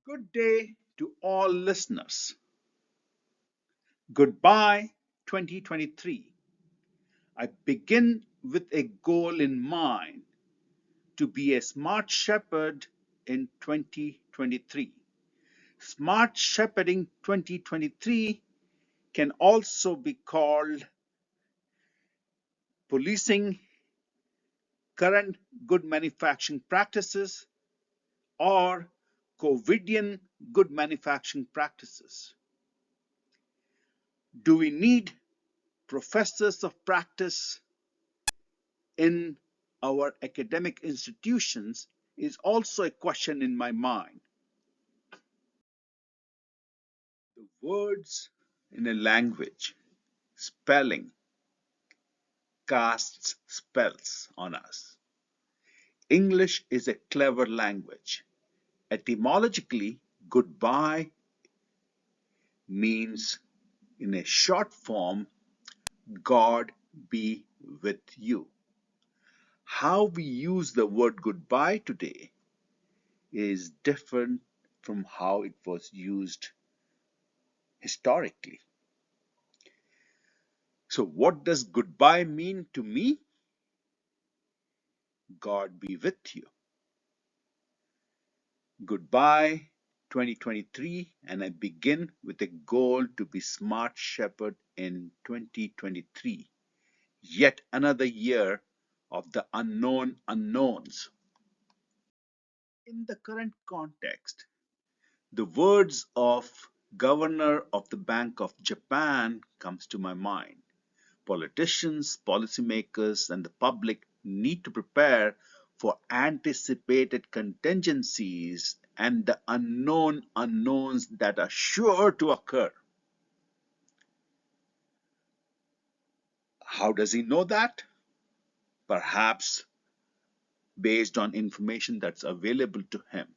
Good day to all listeners. Goodbye 2023. I begin with a goal in mind to be a smart shepherd in 2023. Smart shepherding 2023 can also be called policing current good manufacturing practices or COVIDian good manufacturing practices. Do we need professors of practice in our academic institutions is also a question in my mind. The words in a language, spelling, casts spells on us. English is a clever language. Etymologically, goodbye means, in a short form, God be with you. How we use the word goodbye today is different from how it was used historically. So, what does goodbye mean to me? God be with you. Goodbye 2023, and I begin with a goal to be smart shepherd in 2023. Yet another year of the unknown unknowns. In the current context, the words of Governor of the Bank of Japan comes to my mind. Politicians, policymakers, and the public need to prepare for anticipated contingencies and the unknown unknowns that are sure to occur. How does he know that? Perhaps based on information that's available to him.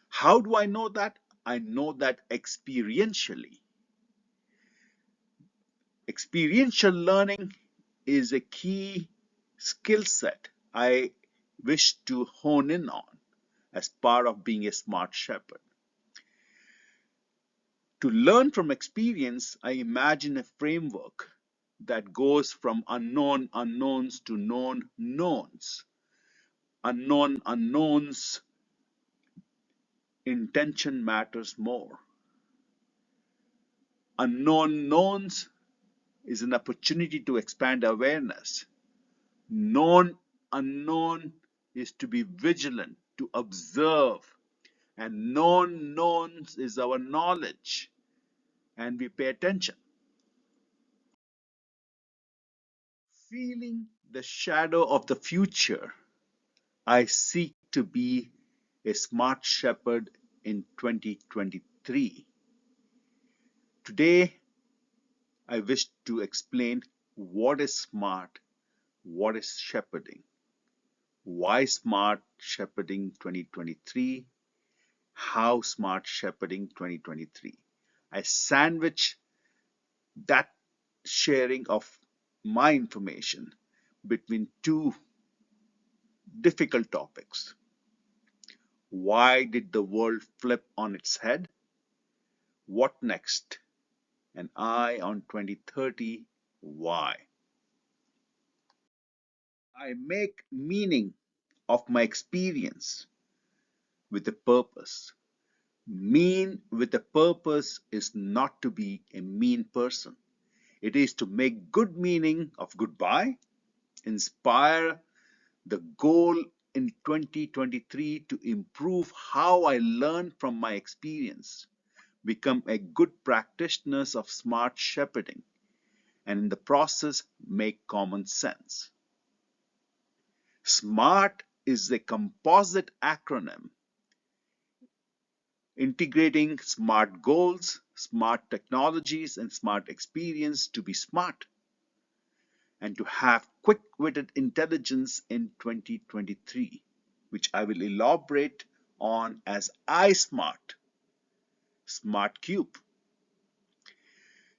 How do I know that? I know that experientially. Experiential learning is a key skill set I wish to hone in on as part of being a smart shepherd. To learn from experience, I imagine a framework that goes from unknown unknowns to known knowns. Unknown unknowns, intention matters more. Unknown knowns is an opportunity to expand awareness. Known unknown is to be vigilant, to observe, and known knowns is our knowledge, and we pay attention. Feeling the shadow of the future, I seek to be a smart shepherd in 2023. Today, I wish to explain what is smart, what is shepherding, why smart shepherding 2023, how smart shepherding 2023. I sandwich that sharing of my information between two difficult topics. Why did the world flip on its head? What next? And I on 2030, why? I make meaning of my experience with a purpose. Mean with a purpose is not to be a mean person. It is to make good meaning of goodbye, inspire the goal in 2023 to improve how I learn from my experience, become a good practitioner of smart shepherding, and in the process make common sense. SMART is a composite acronym integrating smart goals, smart technologies, and smart experience to be smart and to have quick-witted intelligence in 2023, which I will elaborate on as iSMART, Smart Cube.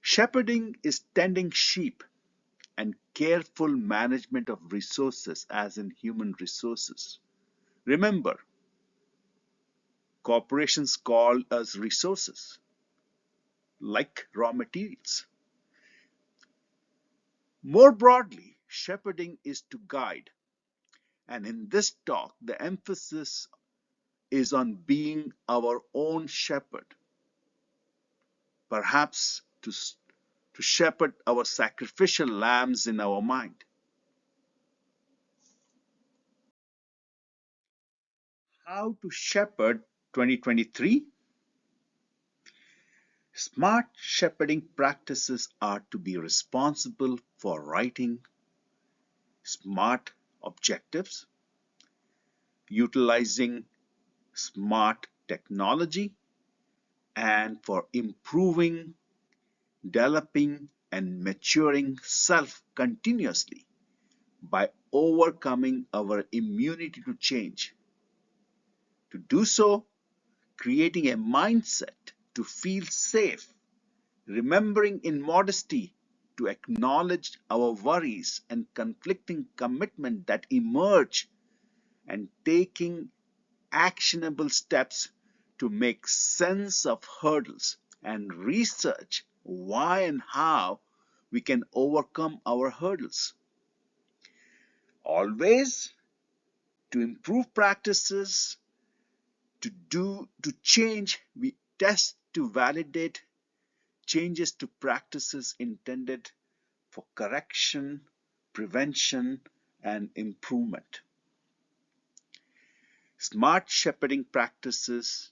Shepherding is tending sheep and careful management of resources as in human resources. Remember, Corporations call us resources, like raw materials. More broadly, shepherding is to guide, and in this talk, the emphasis is on being our own shepherd, perhaps to shepherd our sacrificial lambs in our mind. How to shepherd 2023? Smart shepherding practices are to be responsible for writing smart objectives, utilizing smart technology, and for improving, developing, and maturing self continuously by overcoming our immunity to change. To do so, creating a mindset to feel safe, remembering in modesty to acknowledge our worries and conflicting commitment that emerge, and taking actionable steps to make sense of hurdles and research why and how we can overcome our hurdles. Always to improve practices, to change, we test to validate changes to practices intended for correction, prevention, and improvement. Smart Shepherding Practices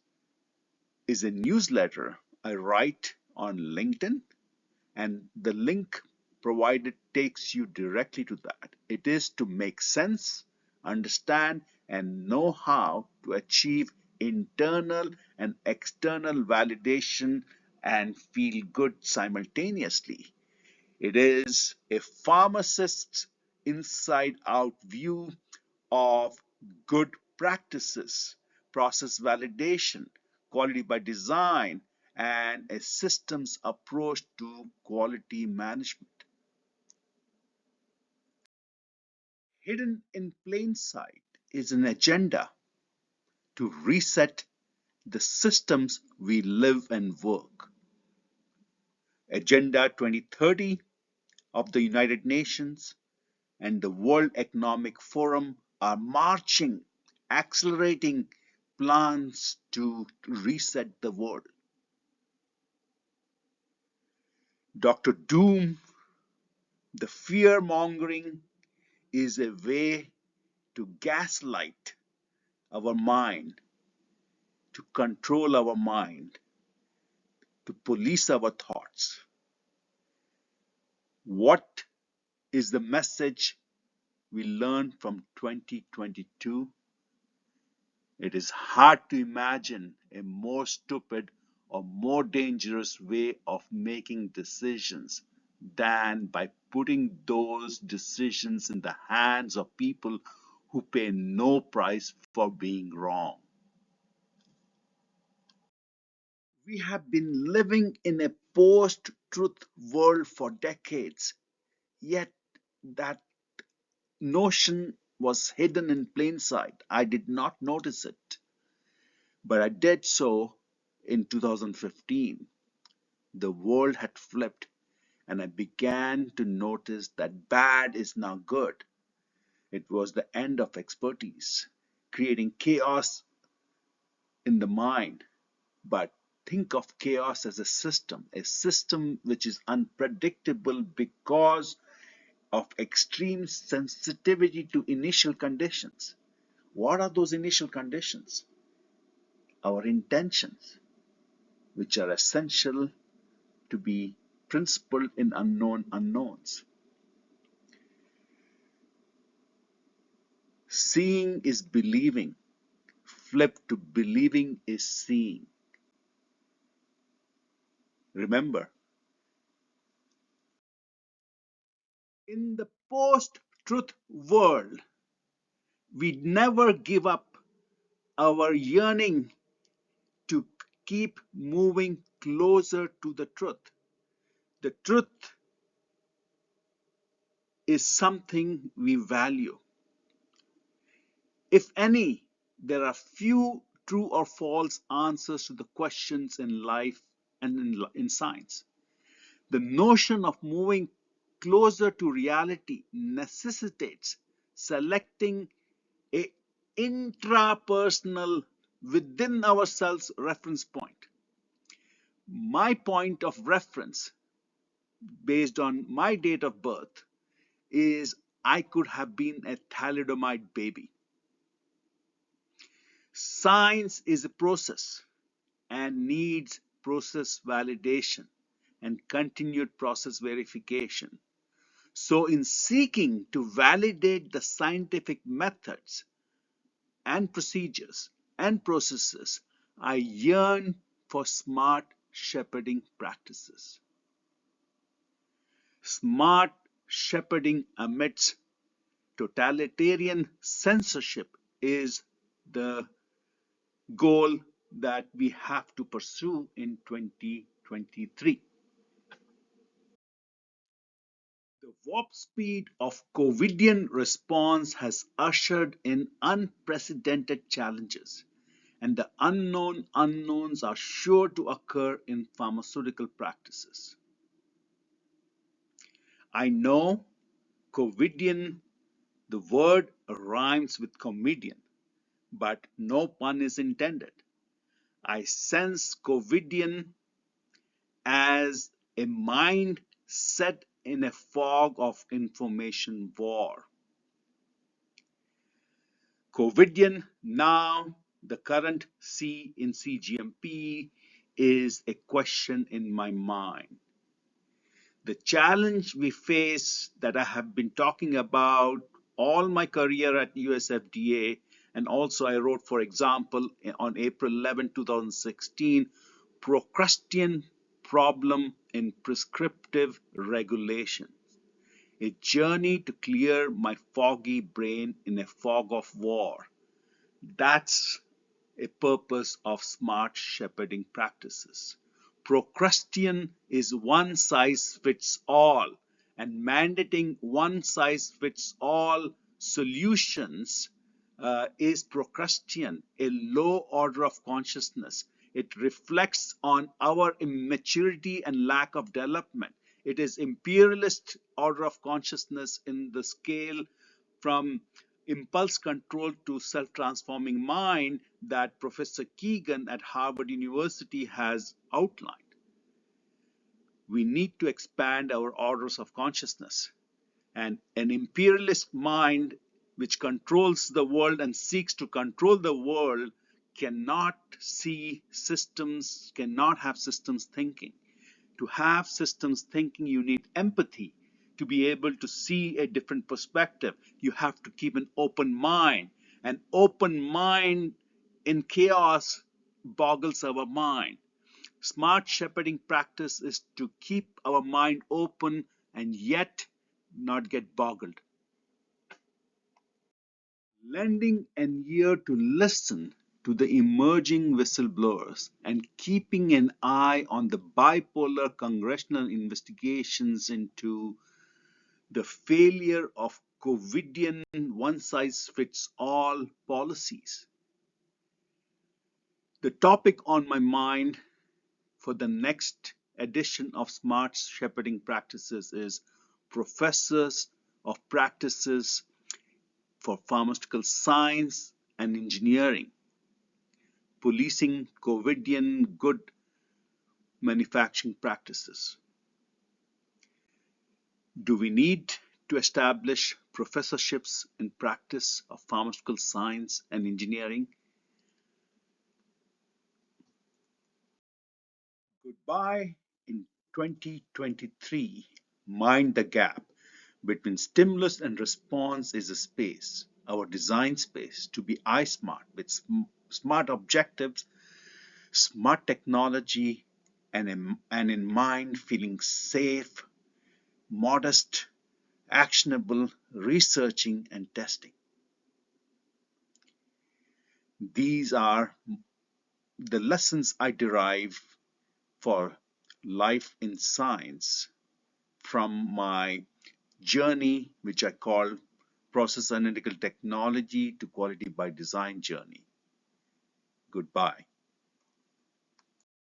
is a newsletter I write on LinkedIn, and the link provided takes you directly to that. It is to make sense, understand, and know how to achieve internal and external validation and feel good simultaneously. It is a pharmacist's inside out view of good practices, process validation, quality by design, and a systems approach to quality management. Hidden in plain sight is an agenda to reset the systems we live and work. Agenda 2030 of the United Nations and the World Economic Forum are marching, accelerating plans to reset the world. Dr. Doom, the fear mongering is a way to gaslight our mind, to control our mind, to police our thoughts. What is the message we learned from 2022? It is hard to imagine a more stupid or more dangerous way of making decisions than by putting those decisions in the hands of people who pay no price for being wrong. We have been living in a post truth world for decades, yet that notion was hidden in plain sight. I did not notice it, but I did so in 2015. The world had flipped, and I began to notice that bad is now good. It was the end of expertise, creating chaos in the mind. But think of chaos as a system which is unpredictable because of extreme sensitivity to initial conditions. What are those initial conditions? Our intentions, which are essential to be principled in unknown unknowns. Seeing is believing. Flip to believing is seeing. Remember, in the post-truth world, we never give up our yearning to keep moving closer to the truth. The truth is something we value. If any, there are few true or false answers to the questions in life and in science. The notion of moving closer to reality necessitates selecting a intrapersonal within ourselves reference point. My point of reference based on my date of birth is I could have been a thalidomide baby. Science is a process and needs process validation and continued process verification. So, in seeking to validate the scientific methods and procedures and processes, I yearn for smart shepherding practices. Smart shepherding amidst totalitarian censorship is the goal that we have to pursue in 2023. The warp speed of COVIDian response has ushered in unprecedented challenges, and the unknown unknowns are sure to occur in pharmaceutical practices. I know COVIDian, the word rhymes with comedian, but no pun is intended. I sense COVIDian as a mind set in a fog of information war. COVIDian, now the current C in CGMP, is a question in my mind. The challenge we face that I have been talking about all my career at USFDA, and also I wrote, for example, on April 11, 2016, Procrustean Problem in Prescriptive Regulation, a journey to clear my foggy brain in a fog of war. That's a purpose of smart shepherding practices. Procrustean is one size fits all, and mandating one size fits all solutions is Procrustean, a low order of consciousness. It reflects on our immaturity and lack of development. It is imperialist order of consciousness in the scale from impulse control to self-transforming mind that Professor Keegan at Harvard University has outlined. We need to expand our orders of consciousness. And an imperialist mind which controls the world and seeks to control the world cannot see systems, cannot have systems thinking. To have systems thinking, you need empathy. To be able to see a different perspective, you have to keep an open mind. An open mind in chaos boggles our mind. Smart shepherding practice is to keep our mind open and yet not get boggled. Lending an ear to listen to the emerging whistleblowers and keeping an eye on the bipolar congressional investigations into the failure of COVIDian one-size-fits-all policies. The topic on my mind for the next edition of Smart Shepherding Practices is Professors of Practices for Pharmaceutical Science and Engineering, Policing COVIDian Good Manufacturing Practices. Do we need to establish professorships in practice of pharmaceutical science and engineering? Goodbye in 2023. Mind the gap between stimulus and response is a space, our design space, to be iSMART with smart objectives, smart technology, and in mind feeling safe, modest, actionable, researching, and testing. These are the lessons I derive for life in science from my journey, which I call Process Analytical Technology to Quality by Design journey. Goodbye.